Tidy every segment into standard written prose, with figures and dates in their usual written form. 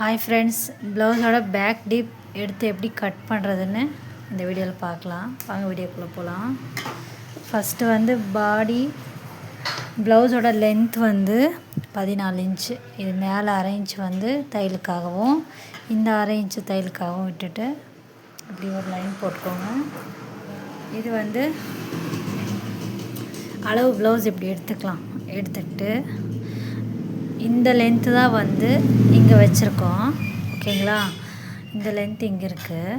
Hi friends, ப்ளவுஸோட back deep எடுத்து எப்படி கட் பண்ணுறதுன்னு இந்த வீடியோவில் பார்க்கலாம். வாங்க வீடியோக்குள்ளே போகலாம். ஃபஸ்ட்டு வந்து பாடி ப்ளவுஸோட லென்த் வந்து 14 இன்ச்சு. இது மேலே அரை இன்ச்சு வந்து தையலுக்காகவும் இந்த அரை இன்ச்சு தையலுக்காகவும் விட்டுட்டு இப்படி ஒரு லைன் போட்டுக்கோங்க. இது வந்து அளவு ப்ளவுஸ் இப்படி எடுத்துக்கலாம். எடுத்துக்கிட்டு இந்த லென்த்து தான் வந்து இங்கே வச்சுருக்கோம். ஓகேங்களா? இந்த லென்த் இங்கே இருக்குது.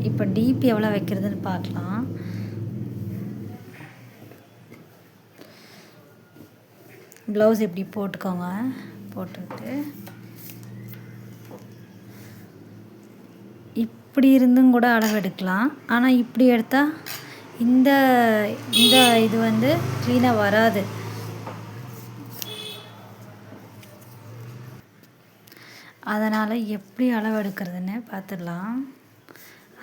இப்போ டீப் எவ்வளோ வைக்கிறதுன்னு பார்க்கலாம். ப்ளவுஸ் இப்படி போட்டுக்கோங்க. போட்டுக்கிட்டு இப்படி இருந்தும் கூட அளவு எடுக்கலாம். ஆனால் இப்படி எடுத்தால் இந்த இந்த இது வந்து க்ளீனாக வராது. அதனால் எப்படி அளவு எடுக்கிறதுன்னு பார்த்துடலாம்.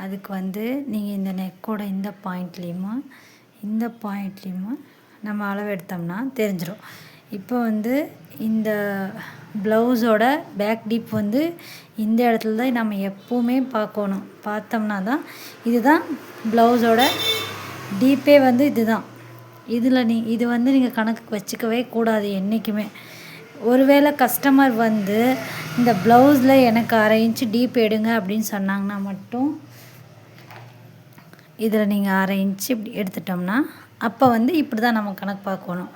அதுக்கு வந்து நீங்கள் இந்த நெக்கோட இந்த பாயிண்ட்லேயுமே நம்ம அளவு எடுத்தோம்னா தெரிஞ்சிடும். இப்போ வந்து இந்த ப்ளவுஸோட பேக் டீப் வந்து இந்த இடத்துல தான் நம்ம எப்போவுமே பார்க்கணும். பார்த்தோம்னா தான் இதுதான் ப்ளவுஸோட டீப்பே வந்து இதுதான். இது வந்து நீங்கள் கணக்கு வச்சுக்கவே கூடாது என்றைக்குமே. ஒருவேளை கஸ்டமர் வந்து இந்த ப்ளவுஸில் எனக்கு அரை இன்ச்சு டீப் எடுங்க அப்படின்னு சொன்னாங்கன்னா மட்டும் இதில் நீங்கள் அரை இன்ச்சு இப்படி எடுத்துட்டோம்னா அப்போ வந்து இப்படி தான் நம்ம கணக்கு பார்க்கணும்.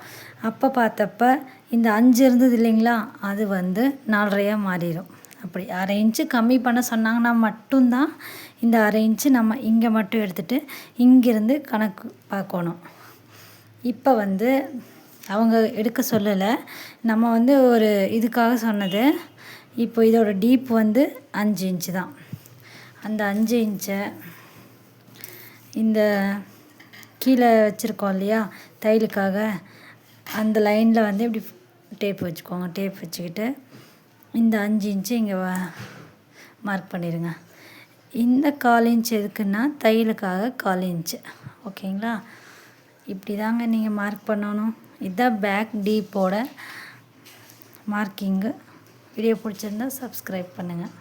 அப்போ பார்த்தப்ப இந்த 5 இருந்தது இல்லைங்களா, அது வந்து 4.5 மாறிடும். அப்படி அரை இன்ச்சு கம்மி பண்ண சொன்னாங்கன்னா மட்டும்தான் இந்த அரை இன்ச்சு நம்ம இங்கே மட்டும் எடுத்துகிட்டு இங்கேருந்து கணக்கு பார்க்கணும். இப்போ வந்து அவங்க எடுக்க சொல்லலை, நம்ம வந்து ஒரு இதுக்காக சொன்னது. இப்போ இதோட டீப் வந்து 5 இன்ச்சு தான். அந்த 5 இன்ச்சை இந்த கீழே வச்சுருக்கோம் இல்லையா தையலுக்காக, அந்த லைனில் வந்து இப்படி டேப் வச்சுக்கோங்க. டேப் வச்சுக்கிட்டு இந்த 5 இன்ச்சு இங்கே மார்க் பண்ணிடுங்க. இந்த 1/4 இன்ச்சு எதுக்குன்னா தையலுக்காக 1/4 இன்ச்சு. ஓகேங்களா? இப்படி தாங்க நீங்கள் மார்க் பண்ணணும். இதுதான் பேக் டீப்போட மார்க்கிங்கு. வீடியோ பிடிச்சிருந்தா சப்ஸ்கிரைப் பண்ணுங்கள்.